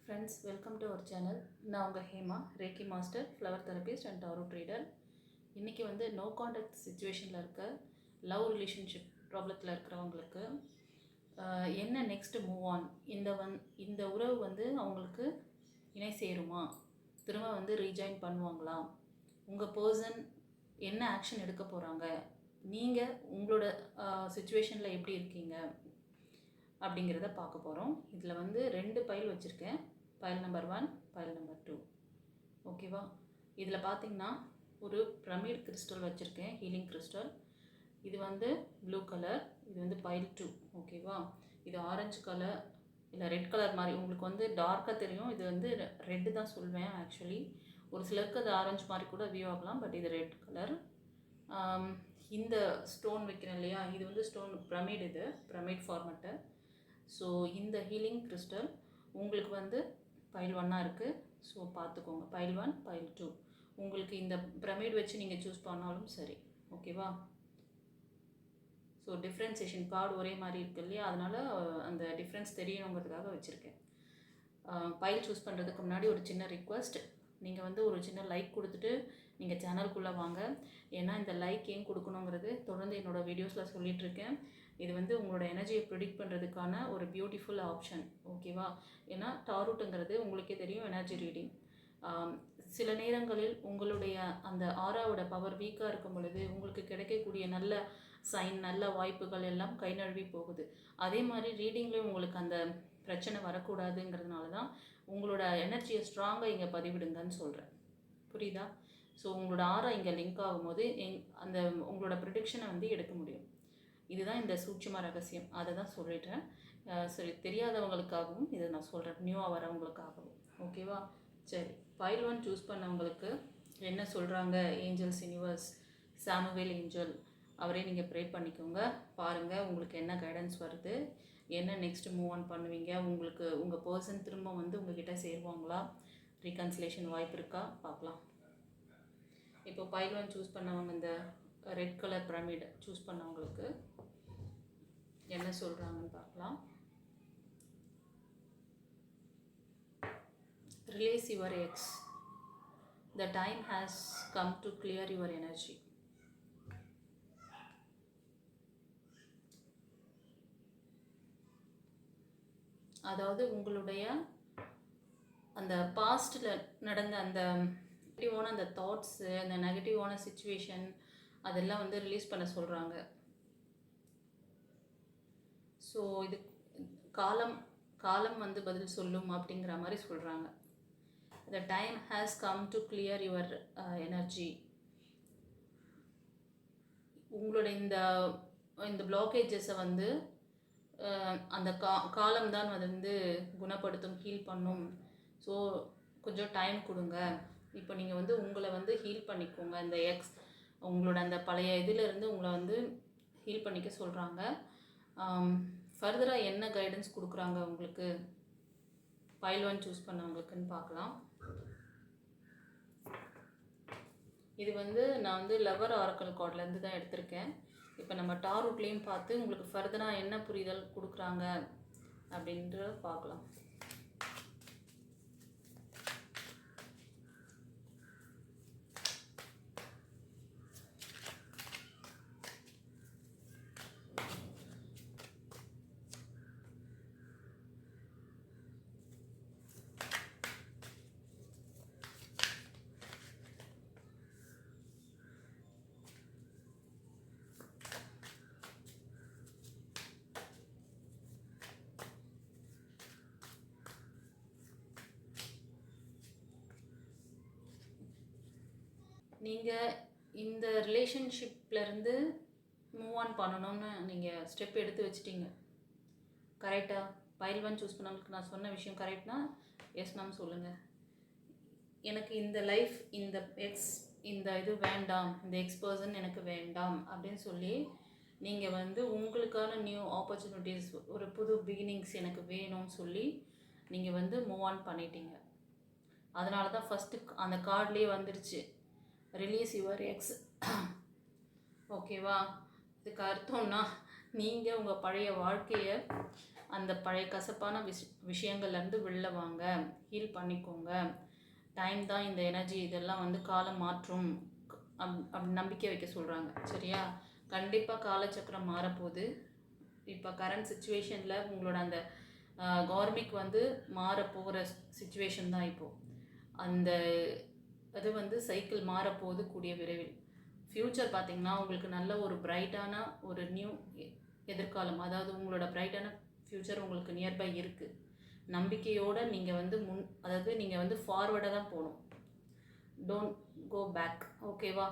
Friends, welcome to our channel. நான் உங்கள் Hema, ரேக்கி master, flower therapist and tarot ட்ரீடர். இன்றைக்கி வந்து நோ கான்டாக்ட் சுச்சுவேஷனில் இருக்க லவ் ரிலேஷன்ஷிப் ப்ராப்ளத்தில் இருக்கிறவங்களுக்கு என்ன நெக்ஸ்ட்டு மூவ் ஆன், இந்த உறவு வந்து அவங்களுக்கு இணை சேருமா, திரும்ப வந்து ரீஜாயின் பண்ணுவாங்களா, உங்கள் பர்சன் என்ன ஆக்ஷன் எடுக்க போகிறாங்க, நீங்கள் உங்களோட சுச்சுவேஷனில் எப்படி இருக்கீங்க அப்படிங்கிறத பார்க்க போகிறோம். இதில் வந்து 2 பைல் வச்சுருக்கேன். File number 1, file number 2. ஓகேவா? இதில் பார்த்திங்கன்னா ஒரு பிரமிட் கிறிஸ்டல் வச்சுருக்கேன், ஹீலிங் கிறிஸ்டல். இது வந்து ப்ளூ கலர், இது வந்து பைல் 2. ஓகேவா? இது ஆரஞ்சு கலர் இல்லை ரெட் கலர் மாதிரி உங்களுக்கு வந்து டார்க்காக தெரியும். இது வந்து ரெட்டு தான் சொல்வேன் ஆக்சுவலி. ஒரு சிலருக்கு அது ஆரஞ்சு மாதிரி கூட வியூ ஆகலாம், பட் இது ரெட் கலர். இந்த ஸ்டோன் வைக்கிறேன் இல்லையா, இது வந்து ஸ்டோன் பிரமிட், இது பிரமிட் ஃபார்மேட்டு. ஸோ இந்த ஹீலிங் கிறிஸ்டல் உங்களுக்கு வந்து பைல் 1 இருக்குது. ஸோ பார்த்துக்கோங்க, பைல் 1, பைல் 2. உங்களுக்கு இந்த பிரமிட் வச்சு நீங்கள் சூஸ் பண்ணாலும் சரி. ஓகேவா? ஸோ டிஃப்ரென்சேஷன் கார்டு ஒரே மாதிரி இருக்குது இல்லையா, அதனால் அந்த டிஃப்ரென்ஸ் தெரியணுங்கிறதுக்காக வச்சுருக்கேன். பைல் சூஸ் பண்ணுறதுக்கு முன்னாடி ஒரு சின்ன ரிக்வெஸ்ட், நீங்கள் வந்து ஒரு சின்ன லைக் கொடுத்துட்டு நீங்கள் சேனலுக்குள்ளே வாங்க. ஏன்னா இந்த லைக் ஏன் கொடுக்கணுங்கிறது தொடர்ந்து என்னோடய வீடியோஸில் சொல்லிகிட்ருக்கேன். இது வந்து உங்களோட எனர்ஜியை ப்ரிடிக்ட் பண்ணுறதுக்கான ஒரு பியூட்டிஃபுல் ஆப்ஷன். ஓகேவா? ஏன்னா டாரோட்டுங்கிறது உங்களுக்கே தெரியும், எனர்ஜி ரீடிங். சில நேரங்களில் உங்களுடைய அந்த ஆறாவோட பவர் வீக்காக இருக்கும் பொழுது உங்களுக்கு கிடைக்கக்கூடிய நல்ல சைன், நல்ல வாய்ப்புகள் எல்லாம் கை நழுவி போகுது. அதே மாதிரி ரீடிங்லேயும் உங்களுக்கு அந்த பிரச்சனை வரக்கூடாதுங்கிறதுனால தான் உங்களோட எனர்ஜியை ஸ்ட்ராங்காக இங்கே பதிவிடுங்கன்னு சொல்கிறேன். புரியுதா? ஸோ உங்களோட ஆறா இங்கே லிங்க் ஆகும்போது அந்த உங்களோட ப்ரிடிக்ஷனை வந்து எடுக்க முடியும். இதுதான் இந்த சூட்சும ரகசியம். அதை தான் சொல்லிடுறேன். சரி, தெரியாதவங்களுக்காகவும் இதை நான் சொல்கிறேன், நியூவாக வரவங்களுக்காகவும். ஓகேவா? சரி, பைல் 1 சூஸ் பண்ணவங்களுக்கு என்ன சொல்கிறாங்க ஏஞ்சல்ஸ், யூனிவர்ஸ், சாமுவேல் ஏஞ்சல், அவரே நீங்கள் ப்ரே பண்ணிக்கோங்க. பாருங்கள் உங்களுக்கு என்ன கைடன்ஸ் வருது, என்ன நெக்ஸ்ட்டு மூவ் ஆன் பண்ணுவீங்க, உங்களுக்கு உங்கள் பர்சன் திரும்ப வந்து உங்ககிட்ட சேருவாங்களா, ரீகன்சிலேஷன் வாய்ப்பு இருக்கா, பார்க்கலாம். இப்போ பைல் 1 சூஸ் பண்ணவங்க, இந்த ரெட் கலர் பிரமிட் சூஸ் பண்ணவங்களுக்கு என்ன சொல்கிறாங்கன்னு பார்க்கலாம். Release your ex. The time has come to clear your energy. அதாவது உங்களுடைய அந்த பாஸ்டில் நடந்த அந்த நெகட்டிவான அந்த தாட்ஸு, அந்த நெகட்டிவான சிச்சுவேஷன் அதெல்லாம் வந்து ரிலீஸ் பண்ண சொல்கிறாங்க. ஸோ இது காலம் வந்து பதில் சொல்லும் அப்படிங்கிற மாதிரி சொல்கிறாங்க. The time has come to clear your energy. உங்களோட இந்த பிளாக்கேஜஸை வந்து அந்த காலம்தான் அது வந்து குணப்படுத்தும், ஹீல் பண்ணும். ஸோ கொஞ்சம் டைம் கொடுங்க. இப்போ நீங்கள் வந்து உங்களை வந்து ஹீல் பண்ணிக்கோங்க. இந்த உங்களோட அந்த பழைய இதிலேருந்து உங்களை வந்து ஹீல் பண்ணிக்க சொல்கிறாங்க. ஃபர்தராக என்ன கைடன்ஸ் கொடுக்குறாங்க உங்களுக்கு பைல் 1 சூஸ் பண்ணவங்களுக்குன்னு பார்க்கலாம். இது வந்து நான் வந்து லவர் ஆரக்கல் கார்ட்லேருந்து தான் எடுத்திருக்கேன். இப்போ நம்ம டாரோட்லேயும் பார்த்து உங்களுக்கு ஃபர்தராக என்ன புரிதல் கொடுக்குறாங்க அப்படின்ற பார்க்கலாம். நீங்கள் இந்த ரிலேஷன்ஷிப்லேருந்து மூவ் ஆன் பண்ணணும்னு நீங்கள் ஸ்டெப் எடுத்து வச்சிட்டிங்க. கரெக்டாக? பைல் 1 சூஸ் பண்ணவங்களுக்கு நான் சொன்ன விஷயம் கரெக்ட்னா எஸ் மேம் சொல்லுங்கள். எனக்கு இந்த லைஃப், இந்த இது வேண்டாம், இந்த எக்ஸ் பர்சன் எனக்கு வேண்டாம் அப்படின்னு சொல்லி நீங்கள் வந்து உங்களுக்கான நியூ ஆப்பர்ச்சுனிட்டிஸ், ஒரு புது பிகினிங்ஸ் எனக்கு வேணும்னு சொல்லி நீங்கள் வந்து மூவ் ஆன் பண்ணிட்டீங்க. அதனால தான் ஃபஸ்ட்டு அந்த கார்ட்லேயே வந்துருச்சு, ரிலீஸ் யுவர் எக்ஸ். ஓகேவா? இதுக்கு அர்த்தம்னா நீங்கள் உங்கள் பழைய வாழ்க்கையை அந்த பழைய கசப்பான விஷயங்கள்லேருந்து வெளில வாங்க, ஹீல் பண்ணிக்கோங்க. டைம் தான் இந்த எனர்ஜி இதெல்லாம் வந்து காலம் மாற்றும் அப்படி நம்பிக்கை வைக்க சொல்கிறாங்க. சரியா? கண்டிப்பாக காலச்சக்கரம் மாறப்போகுது. இப்போ கரண்ட் சுச்சுவேஷனில் உங்களோட அந்த கார்மிக் வந்து மாறப்போகிற சுச்சுவேஷன் தான் இப்போது. அந்த அது வந்து சைக்கிள் மாறப்போகுது கூடிய விரைவில். ஃப்யூச்சர் பார்த்திங்கன்னா உங்களுக்கு நல்ல ஒரு பிரைட்டான ஒரு நியூ எதிர்காலம், அதாவது உங்களோட பிரைட்டான ஃப்யூச்சர் உங்களுக்கு நியர்பை இருக்குது. நம்பிக்கையோடு நீங்கள் வந்து அதாவது நீங்கள் வந்து ஃபார்வர்டாக தான் போகணும். Don't go back. ஓகேவா?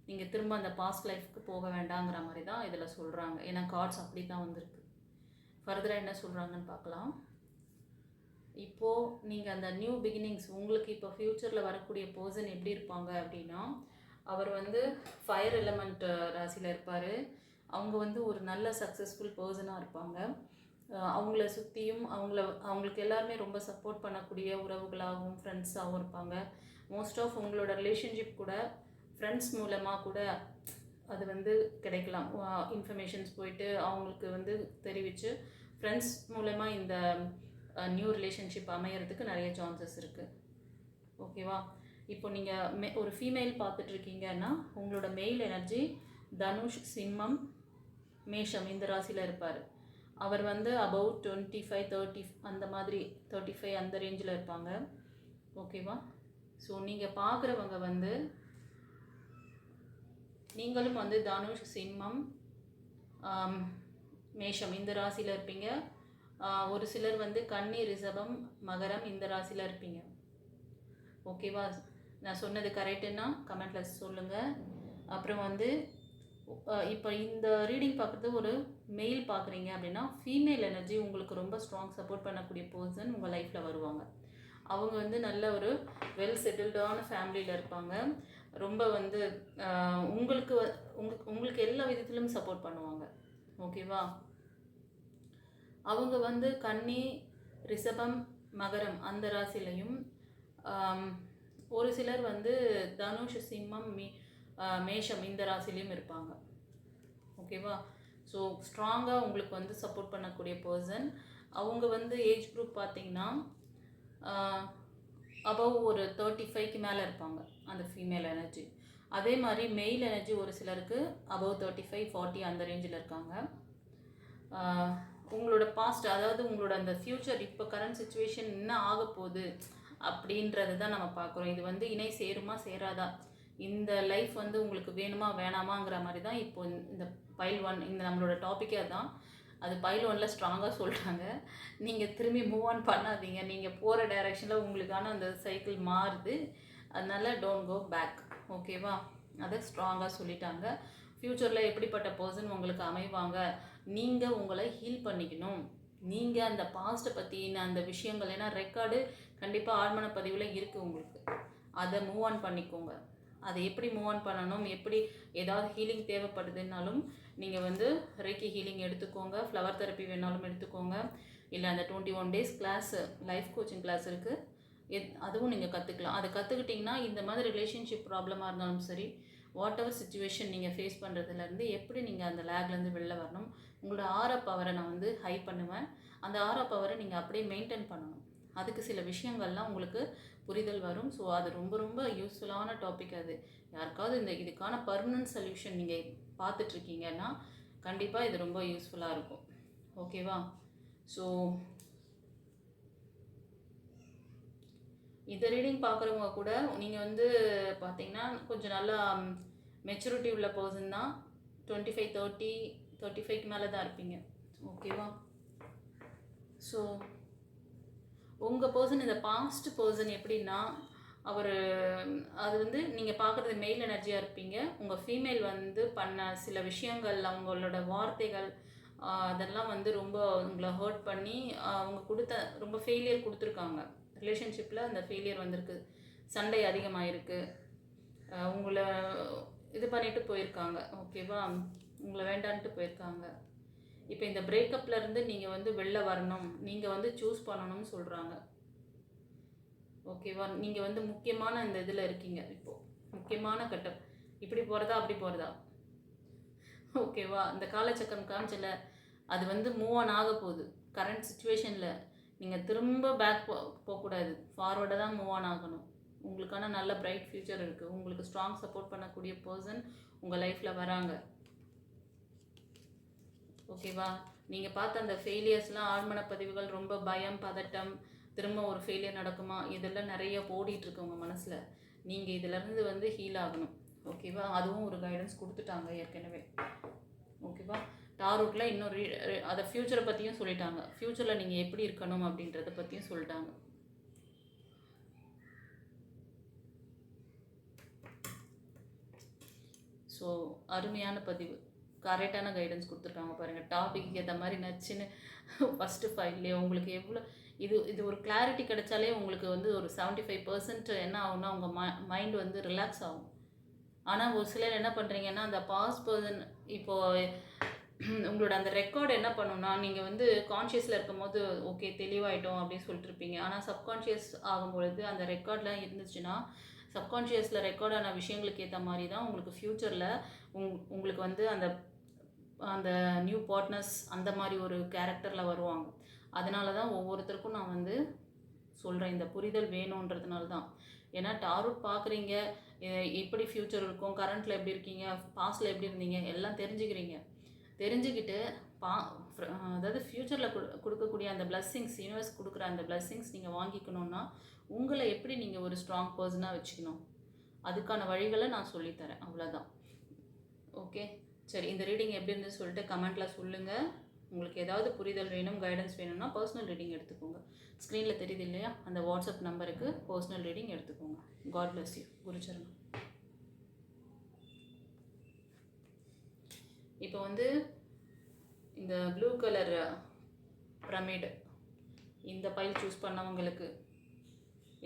நீங்கள் திரும்ப அந்த பாஸ்ட் லைஃப்க்கு போக வேண்டாங்கிற மாதிரி தான் இதில் சொல்கிறாங்க. ஏன்னா கார்ட்ஸ் அப்படி தான் வந்திருக்கு. ஃபர்தராக என்ன சொல்கிறாங்கன்னு பார்க்கலாம். இப்போது நீங்கள் அந்த நியூ பிகினிங்ஸ் உங்களுக்கு இப்போ ஃப்யூச்சரில் வரக்கூடிய பர்சன் எப்படி இருப்பாங்க அப்படின்னா, அவர் வந்து ஃபயர் எலமெண்ட் ராசியில் இருப்பார். அவங்க வந்து ஒரு நல்ல சக்ஸஸ்ஃபுல் பர்சனாக இருப்பாங்க. அவங்கள சுற்றியும் அவங்களுக்கு எல்லாருமே ரொம்ப சப்போர்ட் பண்ணக்கூடிய உறவுகளாகவும் ஃப்ரெண்ட்ஸாகவும் இருப்பாங்க. மோஸ்ட் ஆஃப் உங்களோட ரிலேஷன்ஷிப் கூட ஃப்ரெண்ட்ஸ் மூலமாக கூட அது வந்து கிடைக்கலாம். இன்ஃபர்மேஷன்ஸ் போயிட்டு அவங்களுக்கு வந்து தெரிவித்து ஃப்ரெண்ட்ஸ் மூலமாக இந்த நியூ ரிலேஷன்ஷிப் அமையறதுக்கு நிறைய சான்சஸ் இருக்குது. ஓகேவா? இப்போ நீங்கள் ஒரு ஃபீமேல் பார்த்துட்ருக்கீங்கன்னா உங்களோட மெயில் எனர்ஜி தனுஷ், சிம்மம், மேஷம் இந்த ராசியில் இருப்பார். அவர் வந்து அபவுட் 25, 30 அந்த மாதிரி 35 அந்த ரேஞ்சில் இருப்பாங்க. ஓகேவா? ஸோ நீங்கள் பார்க்குறவங்க வந்து நீங்களும் வந்து தனுஷ், சிம்மம், மேஷம் இந்த ராசியில் இருப்பீங்க. ஒரு சிலர் வந்து கன்னி, ரிஷபம், மகரம் இந்த ராசியில் இருப்பீங்க. ஓகேவா? நான் சொன்னது கரெக்டுன்னா கமெண்ட்டில் சொல்லுங்கள். அப்புறம் வந்து இப்போ இந்த ரீடிங் பார்க்குறது ஒரு மெயில் பார்க்குறீங்க அப்படின்னா ஃபீமேல் எனர்ஜி உங்களுக்கு ரொம்ப ஸ்ட்ராங் சப்போர்ட் பண்ணக்கூடிய பர்சன் உங்கள் லைஃப்பில் வருவாங்க. அவங்க வந்து நல்ல ஒரு வெல் செட்டில்டான ஃபேமிலியில் இருப்பாங்க. ரொம்ப வந்து உங்களுக்கு எல்லா விதத்திலும் சப்போர்ட் பண்ணுவாங்க. ஓகேவா? அவங்க வந்து கன்னி, ரிஷபம், மகரம் அந்த ராசிலையும், ஒரு சிலர் வந்து தனுஷ், சிம்மம், மேஷம் இந்த ராசிலையும் இருப்பாங்க. ஓகேவா? ஸோ ஸ்ட்ராங்காக உங்களுக்கு வந்து சப்போர்ட் பண்ணக்கூடிய பர்சன். அவங்க வந்து ஏஜ் குரூப் பார்த்திங்கன்னா அபவ் ஒரு 35க்கு மேலே இருப்பாங்க அந்த ஃபீமேல் எனர்ஜி. அதே மாதிரி மெயில் எனர்ஜி ஒரு சிலருக்கு அபவ் 35, 40 அந்த ரேஞ்சில் இருக்காங்க. உங்களோட பாஸ்ட், அதாவது உங்களோட அந்த ஃப்யூச்சர் இப்போ கரண்ட் சுச்சுவேஷன் என்ன ஆக போகுது அப்படின்றது தான் நம்ம பார்க்குறோம். இது வந்து இணை சேருமா சேராதா, இந்த லைஃப் வந்து உங்களுக்கு வேணுமா வேணாமாங்கிற மாதிரி தான் இப்போ இந்த பைல் 1 இந்த நம்மளோட டாப்பிக்கே தான். அது பைல் 1ல் ஸ்ட்ராங்காக சொல்கிறாங்க. நீங்கள் திரும்பி மூவ் ஆன் பண்ணாதீங்க. நீங்கள் போகிற டைரெக்ஷனில் உங்களுக்கான அந்த சைக்கிள் மாறுது. அதனால் டோன்ட் கோ பேக். ஓகேவா? அதை ஸ்ட்ராங்காக சொல்லிட்டாங்க. ஃப்யூச்சரில் எப்படிப்பட்ட பர்சன் உங்களுக்கு அமைவாங்க, நீங்கள் உங்களை ஹீல் பண்ணிக்கணும். நீங்கள் அந்த பாஸ்ட்டை பற்றின அந்த விஷயங்கள், ஏன்னா ரெக்கார்டு கண்டிப்பாக ஆழ்மன பதிவில் இருக்குது உங்களுக்கு, அதை மூவ் ஆன் பண்ணிக்கோங்க. அதை எப்படி மூவ் ஆன் பண்ணணும், எப்படி ஏதாவது ஹீலிங் தேவைப்படுதுன்னாலும் நீங்கள் வந்து ரேக்கி ஹீலிங் எடுத்துக்கோங்க. ஃப்ளவர் தெரப்பி வேணாலும் எடுத்துக்கோங்க. இல்லை அந்த 21 days class life coaching class இருக்குது, அதுவும் நீங்கள் கற்றுக்கலாம். அதை கற்றுக்கிட்டிங்கன்னா இந்த மாதிரி ரிலேஷன்ஷிப் ப்ராப்ளமாக இருந்தாலும் சரி, வாட் எவர் சுச்சுவேஷன் நீங்கள் ஃபேஸ் பண்ணுறதுலேருந்து எப்படி நீங்கள் அந்த லேக்லேருந்து வெளில வரணும், உங்களோட ஆரா பவரை நான் வந்து ஹை பண்ணுவேன். அந்த ஆரா பவரை நீங்கள் அப்படியே மெயின்டைன் பண்ணணும். அதுக்கு சில விஷயங்கள்லாம் உங்களுக்கு புரிதல் வரும். ஸோ அது ரொம்ப ரொம்ப யூஸ்ஃபுல்லான டாபிக். அது யாருக்காவது இதுக்கான பர்மனன்ட் சொல்யூஷன் நீங்கள் பார்த்துட்ருக்கீங்கன்னா கண்டிப்பாக இது ரொம்ப யூஸ்ஃபுல்லாக இருக்கும். ஓகேவா? ஸோ இந்த ரீடிங் பார்க்குறவங்க கூட நீங்கள் வந்து பார்த்தீங்கன்னா கொஞ்சம் நல்லா மெச்சூரிட்டி உள்ள பர்சன் தான். 25, 30, 35க்கு மேலே தான் இருப்பீங்க. ஓகேவா? ஸோ உங்கள் பர்சன், இந்த பாஸ்ட் பர்சன் எப்படின்னா அது வந்து நீங்கள் பார்க்குறது மெயில் எனர்ஜியாக இருப்பீங்க. உங்கள் ஃபீமேல் வந்து பண்ண சில விஷயங்கள், அவங்களோட வார்த்தைகள் அதெல்லாம் வந்து ரொம்ப உங்களை ஹர்ட் பண்ணி அவங்க கொடுத்த ரொம்ப ஃபெயிலியர் கொடுத்துருக்காங்க. ரிலேஷன்ஷிப்பில் அந்த ஃபெயிலியர் வந்திருக்கு, சண்டை அதிகமாகிருக்கு, உங்களை இது பண்ணிட்டு போயிருக்காங்க. ஓகேவா? உங்களை வேண்டான்ட்டு போயிருக்காங்க. இப்போ இந்த பிரேக்கப்லேருந்து நீங்கள் வந்து வெளில வரணும், நீங்கள் வந்து சூஸ் பண்ணணும்னு சொல்கிறாங்க. ஓகேவா? நீங்கள் வந்து முக்கியமான இந்த இதில் இருக்கீங்க. இப்போது முக்கியமான கட்டம், இப்படி போகிறதா அப்படி போகிறதா. ஓகேவா? இந்த காலச்சக்கரம் காமிச்சல அது வந்து மூவ் ஆன் ஆக போகுது. கரண்ட் சுச்சுவேஷனில் நீங்கள் திரும்ப பேக் போகக்கூடாது, ஃபார்வர்டாக தான் மூவ் ஆன் ஆகணும். உங்களுக்கான நல்ல பிரைட் ஃப்யூச்சர் இருக்குது. உங்களுக்கு ஸ்ட்ராங் சப்போர்ட் பண்ணக்கூடிய பர்சன் உங்கள் லைஃப்பில் வராங்க. ஓகேவா? நீங்கள் பார்த்த அந்த ஃபெயிலியர்ஸ்லாம் ஆழ்மன பதிவுகள், ரொம்ப பயம், பதட்டம், திரும்ப ஒரு ஃபெயிலியர் நடக்குமா, இதெல்லாம் நிறைய ஓடிட்டுருக்கு உங்கள் மனசில். நீங்கள் இதிலேருந்து வந்து ஹீல் ஆகணும். ஓகேவா? அதுவும் ஒரு கைடன்ஸ் கொடுத்துட்டாங்க ஏற்கனவே. ஓகேவா? டாரோட்டில் இன்னொரு அதை ஃப்யூச்சரை பற்றியும் சொல்லிட்டாங்க. ஃப்யூச்சரில் நீங்கள் எப்படி இருக்கணும் அப்படின்றத பற்றியும் சொல்லிட்டாங்க. ஸோ அருமையான பதிவு, கரெக்டான கைடன்ஸ் கொடுத்துருக்காங்க பாருங்கள். டாபிக் ஏற்ற மாதிரி நச்சுன்னு ஃபஸ்ட்டு ஃபைல்லே உங்களுக்கு எவ்வளோ இது ஒரு கிளாரிட்டி கிடைச்சாலே உங்களுக்கு வந்து ஒரு 75% என்ன ஆகும்னா உங்கள் மைண்ட் வந்து ரிலாக்ஸ் ஆகும். ஆனால் ஒரு சிலர் என்ன பண்ணுறீங்கன்னா, அந்த பாஸ் பர்சன் இப்போது உங்களோட அந்த ரெக்கார்டு என்ன பண்ணுன்னா, நீங்கள் வந்து கான்ஷியஸில் இருக்கும் போது ஓகே தெளிவாயிட்டோம் அப்படின்னு சொல்லிட்டு இருப்பீங்க. ஆனால் சப்கான்ஷியஸ் ஆகும்பொழுது அந்த ரெக்கார்ட்லாம் இருந்துச்சுன்னா, சப்கான்ஷியஸில் ரெக்கார்டான விஷயங்களுக்கு ஏற்ற மாதிரி தான் உங்களுக்கு ஃப்யூச்சரில் உங்களுக்கு வந்து அந்த அந்த நியூ பார்ட்னர்ஸ் அந்த மாதிரி ஒரு கேரக்டரில் வருவாங்க. அதனால தான் ஒவ்வொருத்தருக்கும் நான் வந்து சொல்கிறேன், இந்த புரிதல் வேணுன்றதுனால தான். ஏன்னா டாரோட் பார்க்குறீங்க, எப்படி ஃப்யூச்சர் இருக்கும், கரண்ட்டில் எப்படி இருக்கீங்க, பாஸ்டில் எப்படி இருந்தீங்க, எல்லாம் தெரிஞ்சுக்கிட்டு அதாவது ஃப்யூச்சரில் கொடுக்கக்கூடிய அந்த பிளஸ்ஸிங்ஸ், யூனிவர்ஸ் கொடுக்குற அந்த பிளஸ்ஸிங்ஸ் நீங்கள் வாங்கிக்கணுன்னா உங்களை எப்படி நீங்கள் ஒரு ஸ்ட்ராங் பர்சனாக வச்சுக்கணும், அதுக்கான வழிகளை நான் சொல்லித்தரேன். அவ்வளோதான். ஓகே, சரி. இந்த ரீடிங் எப்படி இருந்துன்னு சொல்லிட்டு கமெண்ட்டில் சொல்லுங்கள். உங்களுக்கு ஏதாவது புரிதல் வேணும், கைடன்ஸ் வேணும்னா பர்சனல் ரீடிங் எடுத்துக்கோங்க. ஸ்க்ரீனில் தெரியுது இல்லையா, அந்த வாட்ஸ்அப் நம்பருக்கு பர்சனல் ரீடிங் எடுத்துக்கோங்க. God bless you. குருச்சரணம். இப்போ வந்து இந்த ப்ளூ கலர் பிரமிடு, இந்த பைல் சூஸ் பண்ணவங்களுக்கு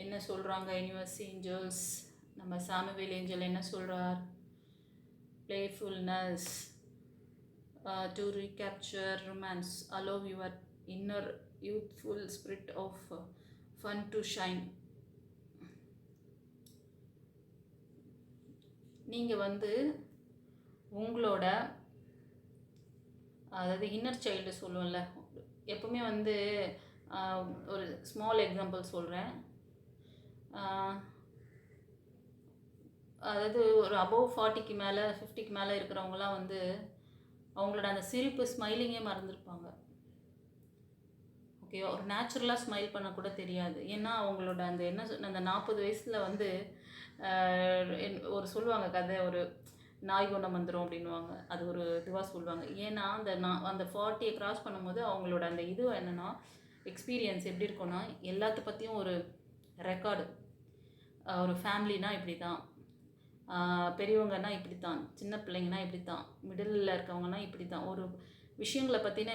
என்ன சொல்கிறாங்க யூனிவர்ஸ், ஏஞ்சல்ஸ், நம்ம சாமுவேல் ஏஞ்சல் என்ன சொல்கிறார்? Playfulness, to recapture romance, allow your inner youthful spirit of fun to shine. நீங்கள் வந்து உங்களோட அதாவது இன்னர் சைல்டு சொல்லுவோம்ல, எப்பவுமே வந்து ஒரு ஸ்மால் எக்ஸாம்பிள் சொல்கிறேன். அதாவது ஒரு அபவ் 40க்கு மேலே 50க்கு மேலே இருக்கிறவங்களாம் வந்து அவங்களோட அந்த சிரிப்பு, ஸ்மைலிங்கே மறந்துருப்பாங்க. ஓகே, ஒரு நேச்சுரலாக ஸ்மைல் பண்ண கூட தெரியாது. ஏன்னா அவங்களோட அந்த அந்த 40 வயசில் வந்து ஒரு சொல்லுவாங்க கதை, ஒரு நாய் குணம் வந்துடும் அப்படின்வாங்க. அது ஒரு இதுவாக சொல்லுவாங்க. ஏன்னா அந்த 40யை கிராஸ் பண்ணும்போது அவங்களோட அந்த இது என்னென்னா, எக்ஸ்பீரியன்ஸ் எப்படி இருக்கும்னா, எல்லாத்த பற்றியும் ஒரு ரெக்கார்டு. ஒரு ஃபேமிலினா இப்படி தான், பெரியவங்கன்னா இப்படி தான், சின்ன பிள்ளைங்கன்னா இப்படி தான், மிடில் இருக்கவங்கன்னா இப்படி தான், ஒரு விஷயங்களை பற்றின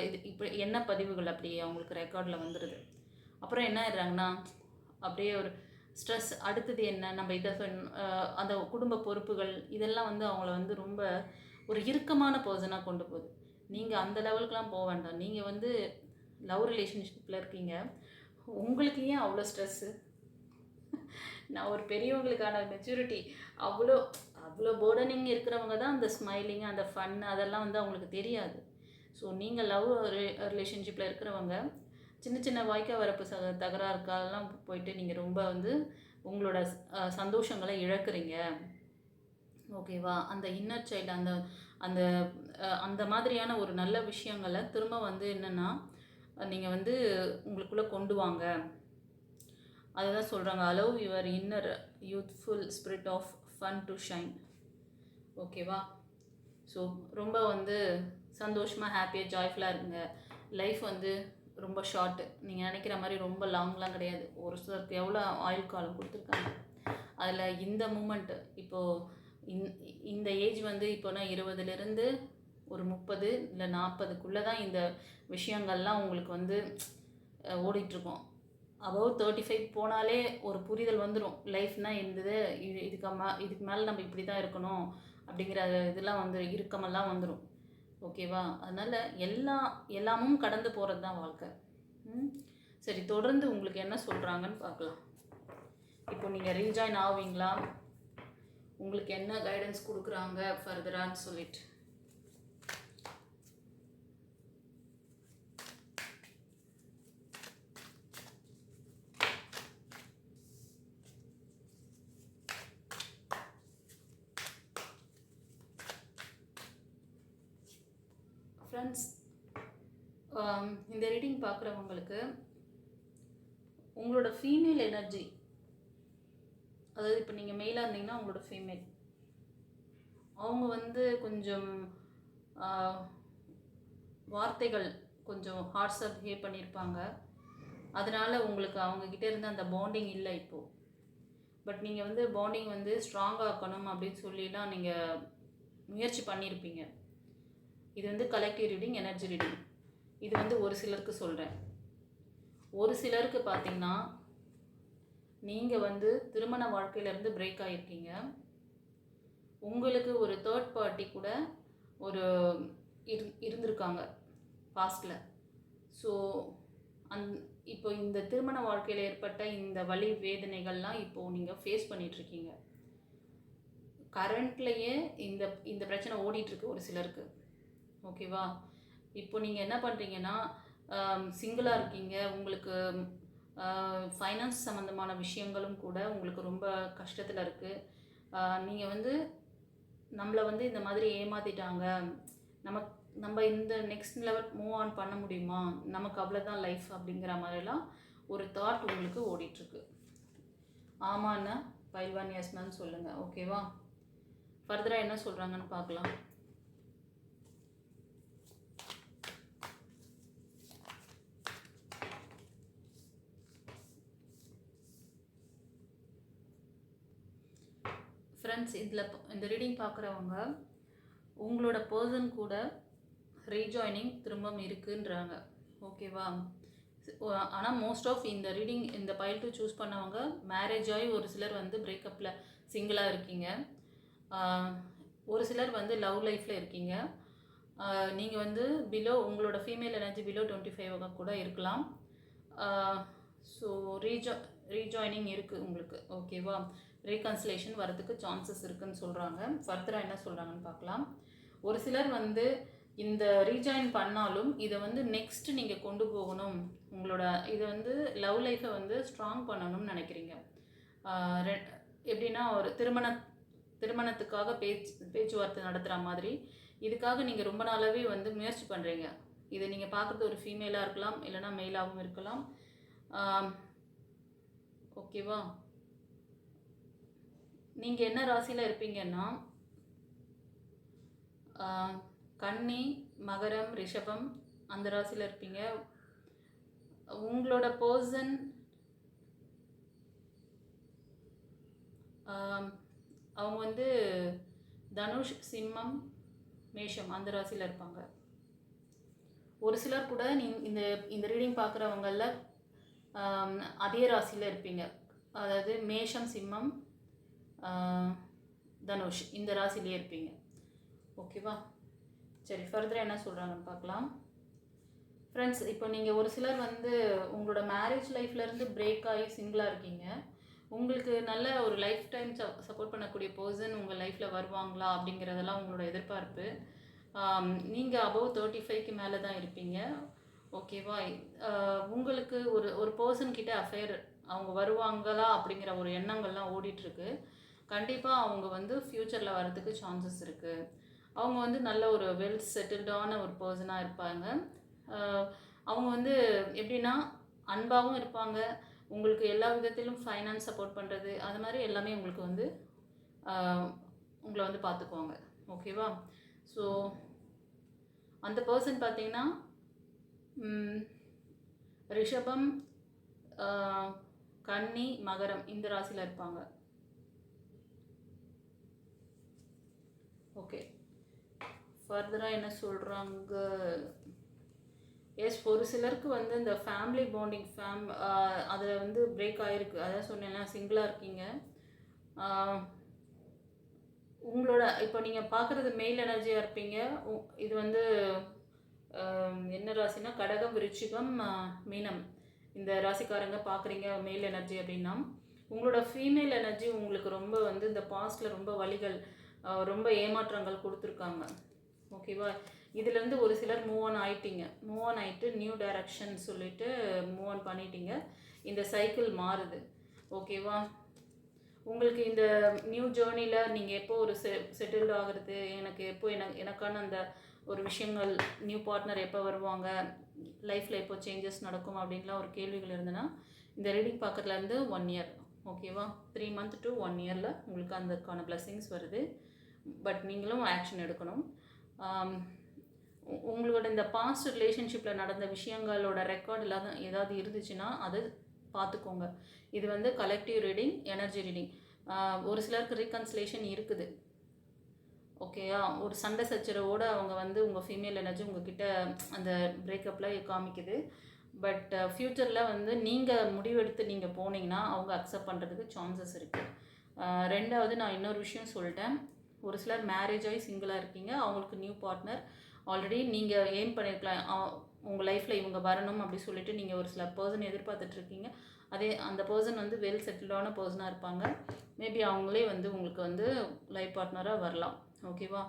இது இப்போ என்ன பதிவுகள் அப்படியே அவங்களுக்கு ரெக்கார்டில் வந்துடுது. அப்புறம் என்ன ஆயிடுறாங்கன்னா, அப்படியே ஒரு ஸ்ட்ரெஸ், அடுத்தது என்ன, நம்ம இதை அந்த குடும்ப பொறுப்புகள், இதெல்லாம் வந்து அவங்கள வந்து ரொம்ப ஒரு இறுக்கமான பர்சனாக கொண்டு போகுது. நீங்கள் அந்த லெவலுக்குலாம் போக வேண்டாம். நீங்கள் வந்து லவ் ரிலேஷன்ஷிப்பில் இருக்கீங்க, உங்களுக்கு ஏன் அவ்வளோ ஸ்ட்ரெஸ்ஸு? நான் ஒரு பெரியவங்களுக்கான மெச்சூரிட்டி, அவ்வளோ போர்டனிங் இருக்கிறவங்க தான் அந்த ஸ்மைலிங், அந்த ஃபன், அதெல்லாம் வந்து அவங்களுக்கு தெரியாது. ஸோ நீங்கள் லவ் ரிலேஷன்ஷிப்பில் இருக்கிறவங்க சின்ன சின்ன வாய்க்கா வரப்பு தகராறுக்கெல்லாம் போயிட்டு நீங்கள் ரொம்ப வந்து உங்களோட சந்தோஷங்களை இழக்கிறீங்க. ஓகேவா? அந்த இன்னர் சைல்டு, அந்த அந்த அந்த மாதிரியான ஒரு நல்ல விஷயங்களை திரும்ப வந்து என்னென்னா நீங்கள் வந்து உங்களுக்குள்ளே கொண்டு வாங்க. அதுதான் சொல்கிறாங்க, allow your inner youthful spirit of fun to shine. ஓகேவா? ஸோ ரொம்ப வந்து சந்தோஷமாக, ஹாப்பியாக, ஜாய்ஃபுல்லாக இருங்க. லைஃப் வந்து ரொம்ப ஷார்ட்டு. நீங்கள் நினைக்கிற மாதிரி ரொம்ப லாங்லாம் கிடையாது. ஒரு சிலருக்கு எவ்வளோ ஆயுள் காலம் கொடுத்துருக்காங்க. அதில் இந்த மூமெண்ட்டு இப்போது இந்த ஏஜ் வந்து இப்போனா 20லேருந்து ஒரு 30 இல்லை 40க்குள்ளே தான் இந்த விஷயங்கள்லாம் உங்களுக்கு வந்து ஓடிட்டுருக்கோம். அபவ் 35 போனாலே ஒரு புரிதல் வந்துடும். லைஃப்னால் இருந்தது, இதுக்கு மேலே நம்ம இப்படி தான் இருக்கணும் அப்படிங்கிற இதெல்லாம் வந்து இறுக்கமெல்லாம் வந்துடும். ஓகேவா? அதனால் எல்லாமும் கடந்து போகிறது தான் வாழ்க்கை. சரி, தொடர்ந்து உங்களுக்கு என்ன சொல்கிறாங்கன்னு பார்க்கலாம். இப்போ நீங்கள் ரீஜாயின் ஆவீங்களா, உங்களுக்கு என்ன கைடன்ஸ் கொடுக்குறாங்க ஃபர்தரான்னு சொல்லிட்டு. ஃப்ரெண்ட்ஸ், இந்த ரீடிங் பார்க்குறவங்களுக்கு உங்களோட ஃபீமேல் எனர்ஜி, அதாவது இப்போ நீங்கள் மெயிலாக இருந்தீங்கன்னா உங்களோட ஃபீமேல், அவங்க வந்து கொஞ்சம் வார்த்தைகள் கொஞ்சம் ஹார்ட்ஸாக பிஹேவ் பண்ணியிருப்பாங்க. அதனால் உங்களுக்கு அவங்கக்கிட்ட இருந்து அந்த பாண்டிங் இல்லை இப்போது. பட் நீங்கள் வந்து பாண்டிங் வந்து ஸ்ட்ராங்காக ஆக்கணும் அப்படின்னு சொல்லிலாம் நீங்கள் முயற்சி பண்ணியிருப்பீங்க. இது வந்து கலெக்டிவ் ரீடிங், எனர்ஜி ரீடிங். இது வந்து ஒரு சிலருக்கு சொல்கிறேன். ஒரு சிலருக்கு பார்த்தீங்கன்னா நீங்கள் வந்து திருமண வாழ்க்கையிலேருந்து பிரேக் ஆகிருக்கீங்க. உங்களுக்கு ஒரு தேர்ட் பார்ட்டி கூட ஒரு இருந்திருக்காங்க பாஸ்டில். ஸோ இப்போ இந்த திருமண வாழ்க்கையில் ஏற்பட்ட இந்த வலி வேதனைகள்லாம் இப்போது நீங்கள் ஃபேஸ் பண்ணிகிட்ருக்கீங்க. கரண்ட்லேயே இந்த இந்த பிரச்சனை ஓடிட்டுருக்கு ஒரு சிலருக்கு. ஓகேவா? இப்போ நீங்கள் என்ன பண்ணுறீங்கன்னா, சிங்கிளாக இருக்கீங்க. உங்களுக்கு ஃபைனான்ஸ் சம்மந்தமான விஷயங்களும் கூட உங்களுக்கு ரொம்ப கஷ்டத்தில் இருக்குது. நீங்கள் வந்து நம்மளை வந்து இந்த மாதிரி ஏமாற்றிட்டாங்க, நம்ம இந்த நெக்ஸ்ட் லெவல் மூவ் ஆன் பண்ண முடியுமா, நமக்கு அவ்வளோதான் லைஃப் அப்படிங்கிற மாதிரிலாம் ஒரு தாட் உங்களுக்கு ஓடிட்டுருக்கு. ஆமாண்ணா பைல்வான் எஸ்னான்னு சொல்லுங்கள். ஓகேவா? ஃபர்தராக என்ன சொல்கிறாங்கன்னு பார்க்கலாம். ஃப்ரெண்ட்ஸ், இந்த ரீடிங் பார்க்குறவங்க உங்களோட பர்சன் கூட ரீஜாயினிங் திரும்பவும் இருக்குன்றாங்க. ஓகேவா? ஆனால் மோஸ்ட் ஆஃப் இந்த ரீடிங், இந்த பைல் 2 சூஸ் பண்ணவங்க மேரேஜ் ஆகி ஒரு சிலர் வந்து பிரேக்கப்பில் சிங்கிளாக இருக்கீங்க. ஒரு சிலர் வந்து லவ் லைஃப்பில் இருக்கீங்க. நீங்கள் வந்து உங்களோட ஃபீமேல் எனர்ஜி பிலோ 25 கூட இருக்கலாம். ஸோ ரீஜாயினிங் இருக்குது உங்களுக்கு. ஓகேவா? ரீகன்சிலேஷன் வரதுக்கு சான்சஸ் இருக்குதுன்னு சொல்கிறாங்க. ஃபர்தராக என்ன சொல்கிறாங்கன்னு பார்க்கலாம். ஒரு சிலர் வந்து இந்த ரீஜாயின் பண்ணாலும் இதை வந்து நெக்ஸ்ட் நீங்கள் கொண்டு போகணும், உங்களோட இதை வந்து லவ் லைஃப்பை வந்து ஸ்ட்ராங் பண்ணணும்னு நினைக்கிறீங்க. எப்படின்னா ஒரு திருமணத்துக்காக பேச்சுவார்த்தை நடத்துகிற மாதிரி இதுக்காக நீங்கள் ரொம்ப நாளாகவே வந்து முயற்சி பண்ணுறீங்க. இதை நீங்கள் பார்க்குறது ஒரு ஃபீமேலாக இருக்கலாம், இல்லைனா மெயிலாகவும் இருக்கலாம். ஓகேவா? நீங்கள் என்ன ராசியில் இருப்பீங்கன்னா, கன்னி, மகரம், ரிஷபம் அந்த ராசியில் இருப்பீங்க. உங்களோட பர்சன் அவங்க வந்து தனுஷ், சிம்மம், மேஷம் அந்த ராசியில் இருப்பாங்க. ஒரு சிலர் கூட இந்த ரீடிங் பார்க்குறவங்களில் அதே ராசியில் இருப்பீங்க. அதாவது மேஷம், சிம்மம், தனுஷ் இந்த ராசிலேயே இருப்பீங்க. ஓகேவா? சரி, ஃபர்தராக என்ன சொல்கிறாங்கன்னு பார்க்கலாம். ஃப்ரெண்ட்ஸ், இப்போ நீங்கள் ஒரு சிலர் வந்து உங்களோட மேரேஜ் லைஃப்லேருந்து பிரேக் ஆகி சிங்கிளாக இருக்கீங்க. உங்களுக்கு நல்ல ஒரு லைஃப் டைம் சப்போர்ட் பண்ணக்கூடிய பர்சன் உங்கள் லைஃப்பில் வருவாங்களா அப்படிங்கிறதெல்லாம் உங்களோட எதிர்பார்ப்பு. நீங்கள் அபவ் 35க்கு மேலே தான் இருப்பீங்க. ஓகேவா? உங்களுக்கு ஒரு பர்சன்கிட்ட அஃபேர் அவங்க வருவாங்களா அப்படிங்கிற ஒரு எண்ணங்கள்லாம் ஓடிட்டுருக்கு. கண்டிப்பாக அவங்க வந்து ஃப்யூச்சரில் வரதுக்கு சான்சஸ் இருக்குது. அவங்க வந்து நல்ல ஒரு வெல் செட்டில்டான ஒரு பர்சனாக இருப்பாங்க. அவங்க வந்து எப்படின்னா அன்பாகவும் இருப்பாங்க. உங்களுக்கு எல்லா விதத்திலும் ஃபைனான்ஸ் சப்போர்ட் பண்ணுறது, அது மாதிரி எல்லாமே உங்களுக்கு வந்து உங்களை வந்து பார்த்துக்குவாங்க. ஓகேவா? ஸோ அந்த பர்சன் பார்த்தீங்கன்னா ரிஷபம், கன்னி, மகரம் இந்த ராசியில் இருப்பாங்க. ஓகே, ஃபர்தராக என்ன சொல்கிறாங்க. எஸ், ஒரு சிலருக்கு வந்து இந்த ஃபேமிலி பாண்டிங் அதில் வந்து பிரேக் ஆகிருக்கு. அதான் சொன்னேன்னா சிங்கிளாக இருக்கீங்க. உங்களோட இப்போ நீங்கள் பார்க்குறது மெயில் எனர்ஜியாக இருப்பீங்க. இது வந்து என்ன ராசினா கடகம், விருச்சிகம், மீனம் இந்த ராசிக்காரங்க பார்க்குறீங்க மெயில் எனர்ஜி அப்படின்னா, உங்களோட ஃபீமேல் எனர்ஜி உங்களுக்கு ரொம்ப வந்து இந்த பாஸ்டில் ரொம்ப வலிகள், ரொம்ப ஏமாற்றங்கள் கொடுத்துருக்காங்க. ஓகேவா? இதுலேருந்து ஒரு சிலர் மூவ் ஆன் ஆகிட்டு நியூ டைரக்ஷன் சொல்லிவிட்டு மூவ் ஆன் பண்ணிட்டீங்க. இந்த சைக்கிள் மாறுது. ஓகேவா? உங்களுக்கு இந்த நியூ ஜேர்னியில் நீங்கள் எப்போ ஒரு செட்டில்டு ஆகிறது, எனக்கு எப்போ எனக்கான அந்த ஒரு விஷயங்கள், நியூ பார்ட்னர் எப்போ வருவாங்க, லைஃப்பில் எப்போ சேஞ்சஸ் நடக்கும் அப்படின்லாம் ஒரு கேள்விகள் இருந்ததுன்னா இந்த ரீடிங் பார்க்கறதுலேருந்து 1 இயர், ஓகேவா, 3 மந்த் to 1 இயரில் உங்களுக்கு அதுக்கான பிளெஸிங்ஸ் வருது. பட் நீங்களும் ஆக்ஷன் எடுக்கணும். உங்களோட இந்த பாஸ்ட் ரிலேஷன்ஷிப்பில் நடந்த விஷயங்களோட ரெக்கார்ட் இல்லாத ஏதாவது இருந்துச்சுன்னா அதை பார்த்துக்கோங்க. இது வந்து கலெக்டிவ் ரீடிங், எனர்ஜி ரீடிங். ஒரு சிலருக்கு ரீகன்சிலேஷன் இருக்குது, ஓகேயா. ஒரு சண்டை சச்சரவோடு அவங்க வந்து உங்கள் ஃபீமேல் எனர்ஜி உங்ககிட்ட அந்த பிரேக்கப்பில் காமிக்குது. பட் ஃப்யூச்சரில் வந்து நீங்கள் முடிவெடுத்து நீங்கள் போனீங்கன்னா அவங்க அக்செப்ட் பண்ணுறதுக்கு சான்சஸ் இருக்குது. ரெண்டாவது, நான் இன்னொரு விஷயம் சொல்லிட்டேன். ஒரு சிலர் மேரேஜ் ஆகி சிங்கிளாக இருக்கீங்க, அவங்களுக்கு நியூ பார்ட்னர் ஆல்ரெடி நீங்கள் எய்ம் பண்ணியிருக்கலாம், உங்கள் லைஃப்பில் இவங்க வரணும் அப்படி சொல்லிட்டு நீங்கள் ஒரு சில பர்சன் எதிர்பார்த்துட்ருக்கீங்க. அந்த பர்சன் வந்து வெல் செட்டில்டான பர்சனாக இருப்பாங்க. மேபி அவங்களே வந்து உங்களுக்கு வந்து லைஃப் பார்ட்னராக வரலாம், ஓகேவா.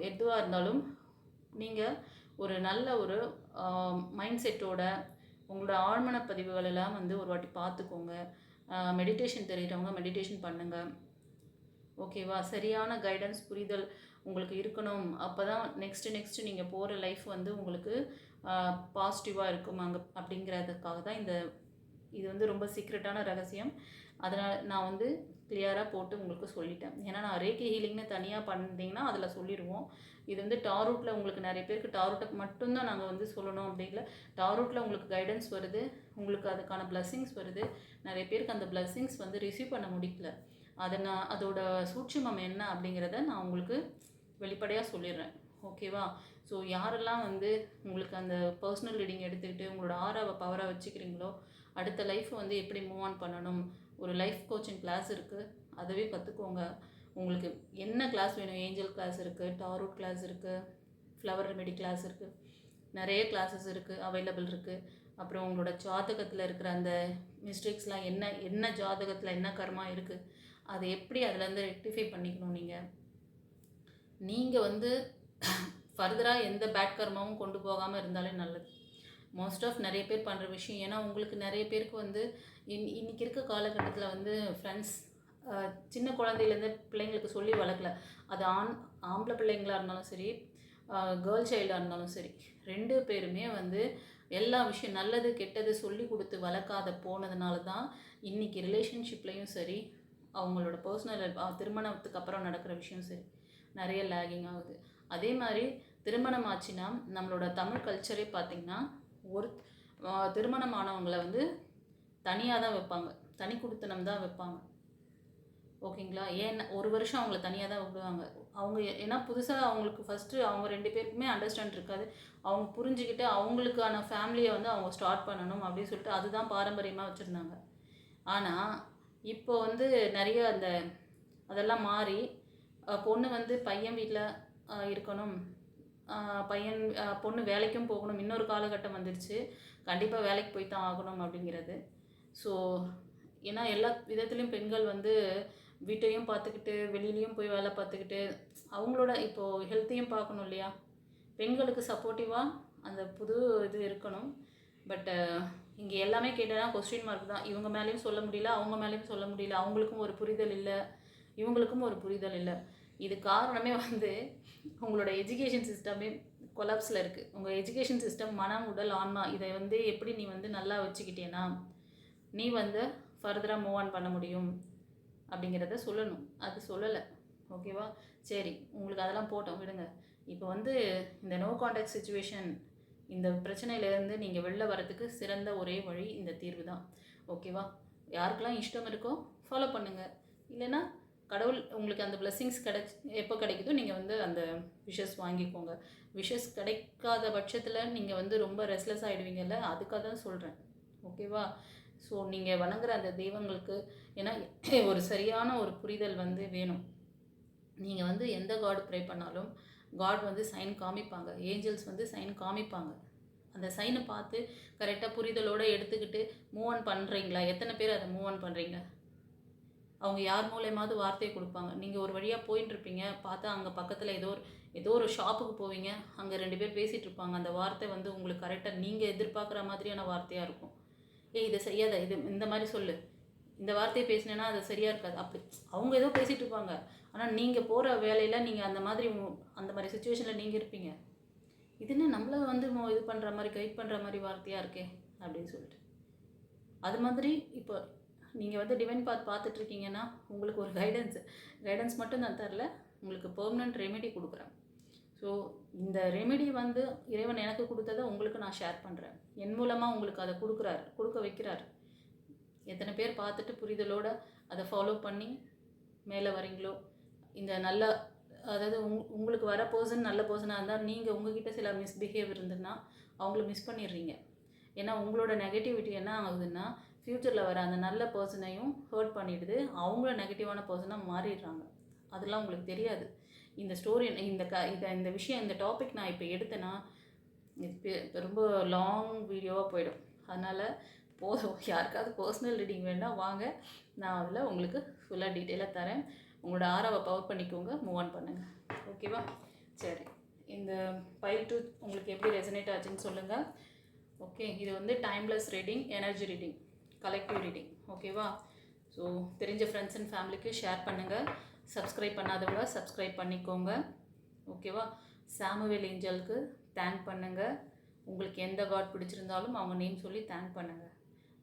எதுவாக இருந்தாலும் நீங்கள் ஒரு நல்ல ஒரு மைண்ட் செட்டோட உங்களோட ஆழ்மன பதிவுகளெல்லாம் வந்து ஒரு வாட்டி பார்த்துக்கோங்க. மெடிடேஷன் தெரிகிறவங்க மெடிடேஷன் பண்ணுங்கள், ஓகேவா. சரியான கைடன்ஸ், புரிதல் உங்களுக்கு இருக்கணும். அப்போ தான் நெக்ஸ்ட்டு நீங்கள் போகிற லைஃப் வந்து உங்களுக்கு பாசிட்டிவாக இருக்கும் அங்கே அப்படிங்கிறதுக்காக தான் இது வந்து ரொம்ப சீக்ரெட்டான ரகசியம். அதனால் நான் வந்து கிளியராக போட்டு உங்களுக்கு சொல்லிட்டேன். ஏன்னா நான் ரேக்கி ஹீலிங்னு தனியாக பண்ணிங்கன்னா அதில் சொல்லிடுவோம். இது வந்து டாரூட்டில் உங்களுக்கு நிறைய பேருக்கு டாரூட்டை மட்டும்தான் நாங்கள் வந்து சொல்லணும் அப்படி இல்லை. டாரூட்டில் உங்களுக்கு கைடன்ஸ் வருது, உங்களுக்கு அதுக்கான பிளெஸிங்ஸ் வருது. நிறைய பேருக்கு அந்த பிளெஸிங்ஸ் வந்து ரிசீவ் பண்ண முடியல. அதோட சூட்சுமம் என்ன அப்படிங்கிறத நான் உங்களுக்கு வெளிப்படையாக சொல்லிடுறேன், ஓகேவா. ஸோ யாரெல்லாம் வந்து உங்களுக்கு அந்த பர்சனல் ரீடிங் எடுத்துக்கிட்டு உங்களோட ஆறாவை பவராக வச்சுக்கிறீங்களோ, அடுத்த லைஃப் வந்து எப்படி மூவ் ஆன் பண்ணணும், ஒரு லைஃப் கோச்சிங் கிளாஸ் இருக்குது, அதுவே கற்றுக்கோங்க. உங்களுக்கு என்ன கிளாஸ் வேணும், ஏஞ்சல் கிளாஸ் இருக்குது, டாரூட் கிளாஸ் இருக்குது, ஃப்ளவர் ரெமெடி கிளாஸ் இருக்குது, நிறைய கிளாஸஸ் இருக்குது, அவைலபிள் இருக்குது. அப்புறம் உங்களோட ஜாதகத்தில் இருக்கிற அந்த மிஸ்டேக்ஸ்லாம் என்ன ஜாதகத்தில் என்ன கர்மா இருக்குது, அதை எப்படி அதுலேருந்து ரெக்டிஃபை பண்ணிக்கணும். நீங்கள் வந்து ஃபர்தராக எந்த பேட் கர்மாவும் கொண்டு போகாமல் இருந்தாலே நல்லது. மோஸ்ட் ஆஃப் நிறைய பேர் பண்ணுற விஷயம், ஏன்னா உங்களுக்கு நிறைய பேருக்கு வந்து இன்றைக்கி இருக்க காலகட்டத்தில் வந்து ஃப்ரெண்ட்ஸ் சின்ன குழந்தையிலேருந்து பிள்ளைங்களுக்கு சொல்லி வளர்க்கல. அது ஆம்பளை பிள்ளைங்களாக இருந்தாலும் சரி, கேர்ள் சைல்டாக இருந்தாலும் சரி, 2 பேருமே வந்து எல்லா விஷயம் நல்லது கெட்டது சொல்லி கொடுத்து வளர்க்காத போனதுனால தான் இன்றைக்கி ரிலேஷன்ஷிப்லேயும் சரி, அவங்களோட பர்சனல் திருமணத்துக்கு அப்புறம் நடக்கிற விஷயம் சரி, நிறைய லேகிங் ஆகுது. அதே மாதிரி திருமணம் ஆச்சுன்னா நம்மளோட தமிழ் கல்ச்சரே பார்த்திங்கன்னா ஒரு திருமணமானவங்களை வந்து தனியாக தான் வைப்பாங்க, தனி குடித்தனம் தான் வைப்பாங்க, ஓகேங்களா. ஏன்னா 1 வருஷம் அவங்கள தனியாக தான் விடுவாங்க. அவங்க ஏன்னா புதுசாக அவங்களுக்கு ஃபஸ்ட்டு அவங்க 2 பேருக்குமே அண்டர்ஸ்டாண்ட் இருக்காது. அவங்க புரிஞ்சுக்கிட்டு அவங்களுக்கான ஃபேமிலியை வந்து அவங்க ஸ்டார்ட் பண்ணணும் அப்படின்னு சொல்லிட்டு அதுதான் பாரம்பரியமாக வச்சுருந்தாங்க. ஆனால் இப்போ வந்து நிறைய அதெல்லாம் மாறி பொண்ணு வந்து பையன் வீட்டில் இருக்கணும், பொண்ணு வேலைக்கும் போகணும். இன்னொரு காலகட்டம் வந்துடுச்சு, கண்டிப்பாக வேலைக்கு போய் தான் ஆகணும் அப்படிங்கிறது. ஸோ ஏன்னா எல்லா விதத்துலேயும் பெண்கள் வந்து வீட்டையும் பார்த்துக்கிட்டு வெளியிலையும் போய் வேலை பார்த்துக்கிட்டு அவங்களோட இப்போது ஹெல்த்தையும் பார்க்கணும் இல்லையா. பெண்களுக்கு சப்போர்ட்டிவாக அந்த புது இது இருக்கணும். பட்டு இங்கே எல்லாமே கேட்டால் கொஸ்டின் மார்க் தான். இவங்க மேலேயும் சொல்ல முடியல, அவங்க மேலேயும் சொல்ல முடியல. அவங்களுக்கும் ஒரு புரிதல் இல்லை, இவங்களுக்கும் ஒரு புரிதல் இல்லை. இது காரணமே வந்து உங்களோட எஜுகேஷன் சிஸ்டமே கொலாப்ஸில் இருக்குது. உங்கள் எஜுகேஷன் சிஸ்டம், மனம், உடல், ஆன்மா, இதை வந்து எப்படி நீ வந்து நல்லா வச்சுக்கிட்டேன்னா நீ வந்து ஃபர்தராக மூவ் ஆன் பண்ண முடியும் அப்படிங்கிறத சொல்லணும். அது சொல்லலை, ஓகேவா. சரி, உங்களுக்கு அதெல்லாம் போட்டோம், விடுங்க. இப்போ வந்து இந்த நோ கான்டாக்ட் சிச்சுவேஷன், இந்த பிரச்சனையிலேருந்து நீங்கள் வெளில வரதுக்கு சிறந்த ஒரே வழி இந்த தீர்வு தான், ஓகேவா. யாருக்கெல்லாம் இஷ்டம் இருக்கோ ஃபாலோ பண்ணுங்கள். இல்லைன்னா கடவுள் உங்களுக்கு அந்த பிளெஸிங்ஸ் எப்போ கிடைக்குதோ நீங்கள் வந்து அந்த விஷஸ் வாங்கிக்கோங்க. விஷஸ் கிடைக்காத பட்சத்தில் நீங்கள் வந்து ரொம்ப ரெஸ்ட்லெஸ் ஆகிடுவீங்கல்ல, அதுக்காக தான் சொல்கிறேன், ஓகேவா. ஸோ நீங்கள் வணங்குற அந்த தெய்வங்களுக்கு, ஏன்னா ஒரு சரியான ஒரு புரிதல் வந்து வேணும். நீங்கள் வந்து எந்த காட் ப்ரே பண்ணாலும் காட் வந்து சைன் காமிப்பாங்க, ஏஞ்சல்ஸ் வந்து சைன் காமிப்பாங்க. அந்த சைனை பார்த்து கரெக்டாக புரிதலோடு எடுத்துக்கிட்டு மூவ் ஆன் பண்ணுறீங்களா? எத்தனை பேர் அதை மூவ் ஆன் பண்ணுறீங்க? அவங்க யார் மூலயமாவது வார்த்தையை கொடுப்பாங்க. நீங்கள் ஒரு வழியாக போயின்ட்டுருப்பீங்க, பார்த்தா அங்கே பக்கத்தில் ஏதோ ஒரு ஷாப்புக்கு போவீங்க, அங்கே 2 பேர் பேசிகிட்டு இருப்பாங்க. அந்த வார்த்தை வந்து உங்களுக்கு கரெக்டாக நீங்கள் எதிர்பார்க்குற மாதிரியான வார்த்தையாக இருக்கும். இதை செய்யாத, இது இந்த மாதிரி சொல்லு, இந்த வார்த்தையை பேசினேன்னா அது சரியாக இருக்காது. அப்படி அவங்க ஏதோ பேசிகிட்டு இருப்பாங்க, ஆனால் நீங்கள் போகிற வேலையில் நீங்கள் அந்த மாதிரி சுச்சுவேஷனில் நீங்கள் இருப்பீங்க. இது என்ன நம்மளை வந்து இது பண்ணுற மாதிரி கைட் பண்ணுற மாதிரி வார்த்தையாக இருக்கே அப்படின்னு சொல்லிட்டு. அது மாதிரி இப்போ நீங்கள் வந்து டிவைன் பாத் பார்த்துட்ருக்கீங்கன்னா உங்களுக்கு ஒரு கைடன்ஸ் மட்டும் நான் தரல, உங்களுக்கு பெர்மனன்ட் ரெமெடி கொடுக்குறேன். ஸோ இந்த ரெமெடி வந்து இறைவன் எனக்கு கொடுத்ததை உங்களுக்கு நான் ஷேர் பண்ணுறேன். என் மூலமாக உங்களுக்கு அதை கொடுக்க வைக்கிறார். எத்தனை பேர் பார்த்துட்டு புரிதலோடு அதை ஃபாலோ பண்ணி மேலே வரீங்களோ, இந்த நல்ல அதாவது உங்களுக்கு வர பர்சன் நல்ல பர்சனாக இருந்தால் நீங்கள் உங்ககிட்ட சில மிஸ்பிஹேவ் இருந்ததுன்னா அவங்கள மிஸ் பண்ணிடுறீங்க. ஏன்னா உங்களோட நெகட்டிவிட்டி என்ன ஆகுதுன்னா ஃப்யூச்சரில் வர அந்த நல்ல பர்சனையும் ஹர்ட் பண்ணிடுது, அவங்கள நெகட்டிவான பர்சனாக மாறிடுறாங்க. அதெல்லாம் உங்களுக்கு தெரியாது. இந்த ஸ்டோரி இந்த விஷயம் இந்த டாபிக் நான் இப்போ எடுத்தேன்னா இது ரொம்ப லாங் வீடியோவாக போயிடும். அதனால் போதும், யாருக்காவது பர்சனல் ரீடிங் வேணால் வாங்க, நான் அதில் உங்களுக்கு ஃபுல்லாக டீட்டெயிலாக தரேன். உங்களோட ஆராவை பவர் பண்ணிக்கோங்க, மூவ் ஆன் பண்ணுங்கள். ஓகேவா? சரி, இந்த பைல் 2 உங்களுக்கு எப்படி ரெசனேட் ஆச்சுன்னு சொல்லுங்கள். ஓகே, இது வந்து timeless reading, energy reading, collective reading. ஓகேவா? ஸோ தெரிஞ்ச ஃப்ரெண்ட்ஸ் அண்ட் ஃபேமிலிக்கு ஷேர் பண்ணுங்கள். சப்ஸ்கிரைப் பண்ணாதவங்க சப்ஸ்கிரைப் பண்ணிக்கோங்க. ஓகேவா? சாமுவேல் ஏஞ்சலுக்கு தேங்க் பண்ணுங்கள். உங்களுக்கு எந்த காட் பிடிச்சிருந்தாலும் அவங்க நேம் சொல்லி தேங்க் பண்ணுங்கள்.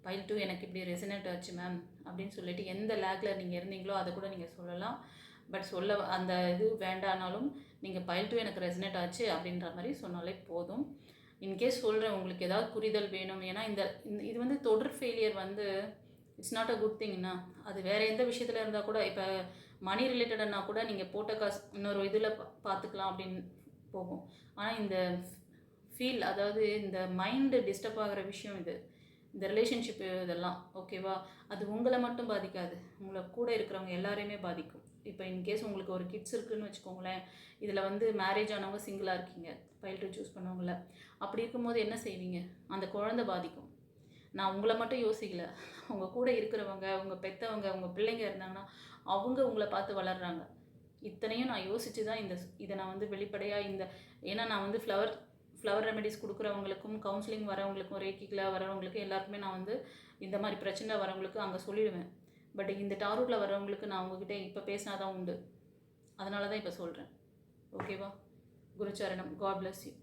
பைல் 2 எனக்கு இப்படி ரெசனேட் ஆச்சு மேம் அப்படின்னு சொல்லிட்டு எந்த லேக்கில் நீங்கள் இருந்தீங்களோ அதை கூட நீங்கள் சொல்லலாம். பட் அந்த இது வேண்டானாலும் நீங்கள் பைல் 2 எனக்கு ரெசனேட் ஆச்சு அப்படின்ற மாதிரி சொன்னாலே போதும். இன்கேஸ் சொல்கிறேன், உங்களுக்கு ஏதாவது புரிதல் வேணும். ஏன்னா இது வந்து தொடர் ஃபெயிலியர் வந்து இட்ஸ் நாட் அ குட் திங்னா. அது வேறு எந்த விஷயத்தில் இருந்தால் கூட, இப்போ மணி ரிலேட்டடானா கூட நீங்கள் போட்ட காசு இன்னொரு இதில் பார்த்துக்கலாம் அப்படின்னு போகும். ஆனால் இந்த அதாவது இந்த மைண்டு டிஸ்டர்ப் ஆகிற விஷயம் இந்த ரிலேஷன்ஷிப்பு இதெல்லாம். ஓகேவா? அது உங்களை மட்டும் பாதிக்காது, உங்களை கூட இருக்கிறவங்க எல்லாரையுமே பாதிக்கும். இப்போ இன்கேஸ் உங்களுக்கு ஒரு கிட்ஸ் இருக்குதுன்னு வச்சுக்கோங்களேன், இதில் வந்து மேரேஜ் ஆனவங்க சிங்கிளாக இருக்கீங்க, பைல் 2 சூஸ் பண்ணவங்கள. அப்படி இருக்கும்போது என்ன செய்வீங்க? அந்த குழந்தை பாதிக்கும். நான் உங்களை மட்டும் யோசிக்கல, உங்கள் கூட இருக்கிறவங்க, உங்கள் பெற்றவங்க, உங்கள் பிள்ளைங்க இருந்தாங்கன்னா அவங்க உங்களை பார்த்து வளர்கிறாங்க. இத்தனையும் நான் யோசித்து தான் இதை நான் வந்து வெளிப்படையாக ஏன்னா நான் வந்து ஃப்ளவர் ரெமெடிஸ் கொடுக்குறவங்களுக்கும், கவுன்சிலிங் வரவங்களுக்கும், ரேக்கிக்கில் வரவங்களுக்கும் எல்லாருக்குமே நான் வந்து இந்த மாதிரி பிரச்சனை வரவங்களுக்கு அங்கே சொல்லிடுவேன். பட் இந்த டாரூட்டில் வரவங்களுக்கு நான் உங்ககிட்ட இப்போ பேசினா தான் உண்டு. அதனால தான் இப்போ சொல்கிறேன். ஓகேவா? குருச்சரணம். God bless you.